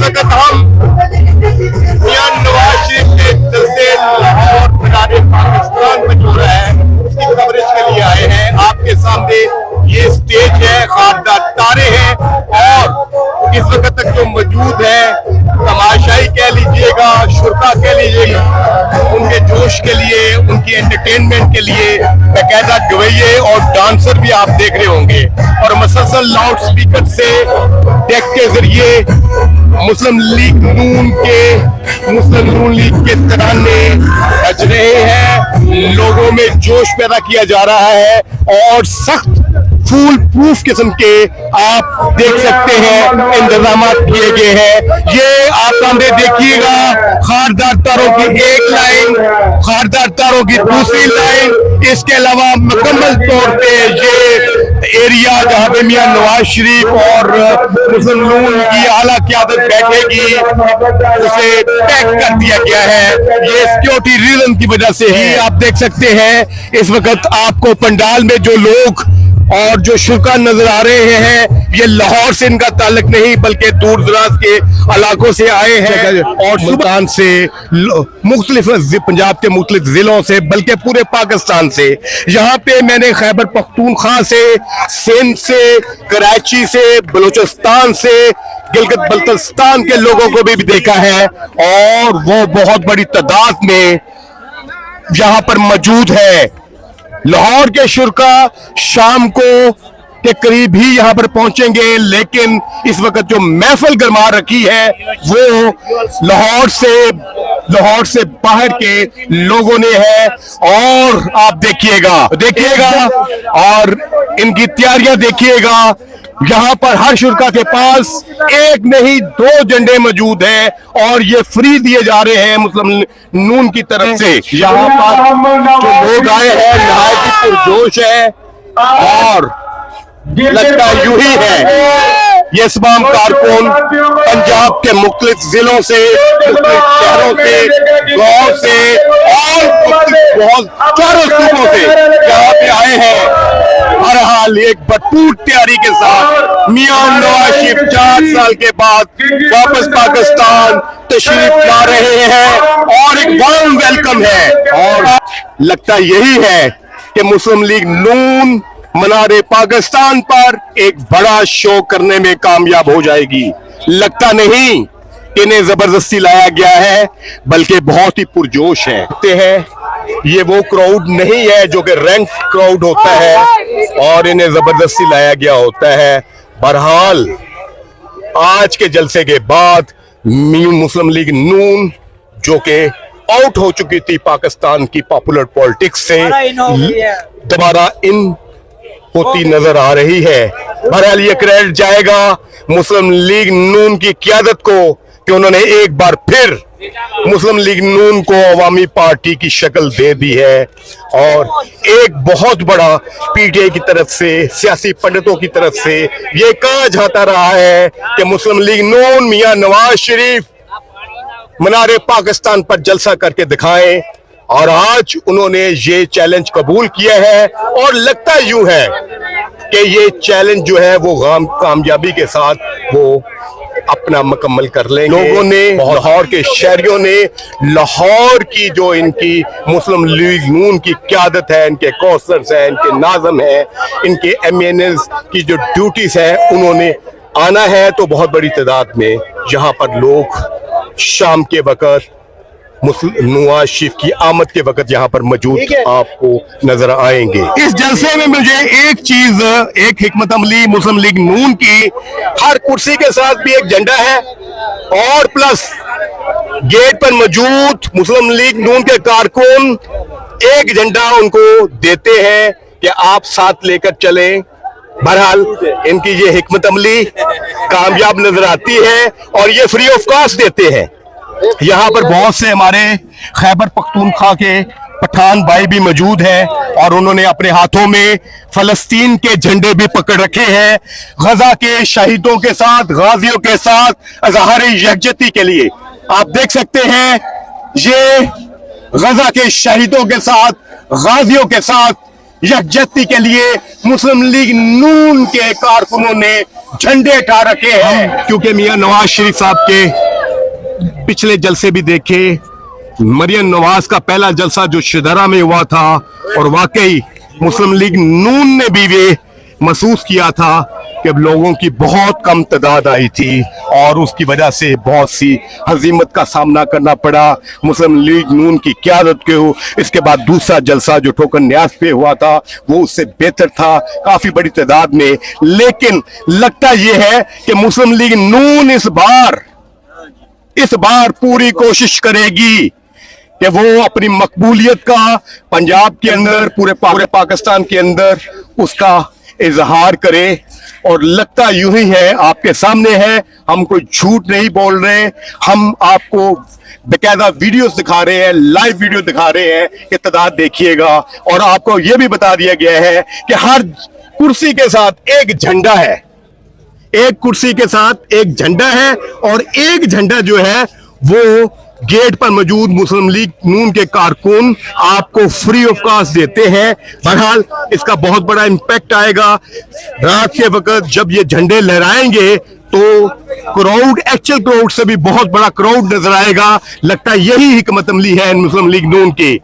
वक्त हम मियां नवाज शरीफ के जलसे लाहौर मीनार पाकिस्तान में जो रहा है उसकी कवरेज के लिए आए हैं। आपके सामने ये स्टेज है, खारदार तारे हैं और इस वक्त तक जो मौजूद है तमाशाई कह लीजिएगा, शुरका कह लीजिएगा, उनके जोश के लिए, उनकी एंटरटेनमेंट के लिए बाकायदा गवैये और डांसर भी आप देख रहे होंगे और मसलसल लाउड स्पीकर से डेक के जरिए मुस्लिम लीग नून के तराने बज रहे हैं। लोगों में जोश पैदा किया जा रहा है और सख्त फूल प्रूफ किस्म के आप देख सकते हैं इंतजाम किए गए हैं। ये आप सामने देखिएगा, खारदार तारों की एक लाइन, खारदार तारों की दूसरी लाइन, इसके अलावा मुकम्मल तौर पे ये एरिया जहाँ पे मियां नवाज शरीफ और मुस्लिम नून की आला क़यादत बैठेगी उसे पैक कर दिया गया है। ये सिक्योरिटी रीजन की वजह से ही आप देख सकते हैं इस वक्त आपको पंडाल में जो लोग और जो शुरा नजर आ रहे हैं ये लाहौर से इनका ताल्लुक नहीं बल्कि दूर दराज के इलाकों से आए हैं और सुल्तान से मुख्तलिफ पंजाब के मुख्तलिफ जिलों से बल्कि पूरे पाकिस्तान से। यहाँ पे मैंने खैबर पख्तूनख्वा से, सिंध से, कराची से, बलूचिस्तान से, गिलगित बल्तिस्तान के लोगों को भी देखा है और वो बहुत बड़ी तादाद में यहाँ पर मौजूद है। लाहौर के शुरा शाम को के करीब ही यहाँ पर पहुंचेंगे, लेकिन इस वक्त जो महफिल गरमा रखी है वो लाहौर से बाहर के लोगों ने है और आप देखिएगा और इनकी तैयारियां देखिएगा। यहाँ पर हर शुरा के पास एक नहीं दो झंडे मौजूद हैं और ये फ्री दिए जा रहे हैं मुस्लिम नून की तरफ से। यहाँ पर जो लोग आए हैं नहायत ही पुरजोश है और लगता यूं ही है ये तमाम कारकुन पंजाब के मुख्तलिफ जिलों से, मुख्तलिफ शहरों से, गाँव से और बहुत चारों सूबों से यहाँ पे आए हैं। हर हाल एक भरपूर तैयारी के साथ मियां नवाज शरीफ 4 साल के बाद वापस पाकिस्तान तशरीफ ला रहे हैं और एक वार्म वेलकम है और लगता यही है कि मुस्लिम लीग नून मीनार पाकिस्तान पर एक बड़ा शो करने में कामयाब हो जाएगी। लगता नहीं कि इन्हें जबरदस्ती लाया गया है बल्कि बहुत ही पुरजोश है। ये वो क्राउड नहीं है जो कि रैंक क्राउड होता है और इन्हें जबरदस्ती लाया गया होता है। बहरहाल आज के जलसे के बाद मुस्लिम लीग नून जो कि आउट हो चुकी थी पाकिस्तान की पॉपुलर पॉलिटिक्स से दोबारा इन होती नजर आ रही है। बहरहाल ये क्रेडिट जाएगा मुस्लिम लीग नून की क़यादत को कि उन्होंने एक बार फिर मुस्लिम लीग नून को अवामी पार्टी की शक्ल दे दी है और एक बहुत बड़ा पीटीआई की तरफ से, सियासी पंडितों की तरफ से ये कहा जाता रहा है कि मुस्लिम लीग नून मियां नवाज शरीफ मीनार पाकिस्तान पर जलसा करके दिखाएं और आज उन्होंने ये चैलेंज कबूल किया है और लगता यूं है कि ये चैलेंज जो है वो कामयाबी के साथ वो अपना मुकम्मल कर लेंगे। लोगों ने, लाहौर के शहरियों ने लाहौर की जो इनकी मुस्लिम लीग नून की क़यादत है, इनके कौंसलर्स हैं, इनके नाज़म हैं, इनके एमएनएस की जो ड्यूटीज है उन्होंने आना है तो बहुत बड़ी तादाद में यहाँ पर लोग शाम के वक्त नवाज शरीफ की आमद के वक्त यहाँ पर मौजूद आपको नजर आएंगे। इस जलसे में मुझे एक चीज, एक हिकमत अमली मुस्लिम लीग नून की, हर कुर्सी के साथ भी एक झंडा है और प्लस गेट पर मौजूद मुस्लिम लीग नून के कारकुन एक झंडा उनको देते हैं कि आप साथ लेकर चलें। बहरहाल इनकी ये हिकमत अमली कामयाब नजर आती है और ये फ्री ऑफ कॉस्ट देते हैं। यहाँ पर बहुत से हमारे खैबर पख्तूनख्वा के पठान भाई भी मौजूद हैं और उन्होंने अपने हाथों में फलस्तीन के झंडे भी पकड़ रखे हैं। गजा के शहीदों के साथ, गाजियों के साथ इज़हार यकजहती के लिए आप देख सकते हैं ये गजा के शहीदों के साथ, गाजियों के साथ यकजहती के लिए मुस्लिम लीग नून के कारकुनों ने झंडे उठा रखे हैं, क्योंकि मियां नवाज शरीफ साहब के पिछले जलसे भी देखे, मरियम नवाज का पहला जलसा जो शिदरा में हुआ था, और वाकई मुस्लिम लीग नून ने भी वे महसूस किया था कि अब लोगों की बहुत कम तादाद आई थी और उसकी वजह से बहुत सी हजीमत का सामना करना पड़ा मुस्लिम लीग नून की क़यादत को। इसके बाद दूसरा जलसा जो टोकन न्याज पे हुआ था वो उससे बेहतर था काफ़ी बड़ी तादाद में, लेकिन लगता यह है कि मुस्लिम लीग नून इस बार पूरी कोशिश करेगी कि वो अपनी मकबूलियत का पंजाब के अंदर पूरे पाकिस्तान के अंदर उसका इजहार करे। और लगता यूं ही है, आपके सामने है, हम कोई झूठ नहीं बोल रहे, हम आपको बेकायदा वीडियोस दिखा रहे हैं, लाइव वीडियो दिखा रहे हैं कि तादाद देखिएगा। और आपको यह भी बता दिया गया है कि हर कुर्सी के साथ एक झंडा है, एक कुर्सी के साथ एक झंडा है, और एक झंडा जो है वो गेट पर मौजूद मुस्लिम लीग नून के कारकुन आपको फ्री ऑफ कॉस्ट देते हैं। बहरहाल इसका बहुत बड़ा इम्पैक्ट आएगा रात के वक्त जब ये झंडे लहराएंगे, तो क्राउड एक्चुअल क्राउड से भी बहुत बड़ा क्राउड नजर आएगा। लगता है यही हिकमत अमली है मुस्लिम लीग नून की।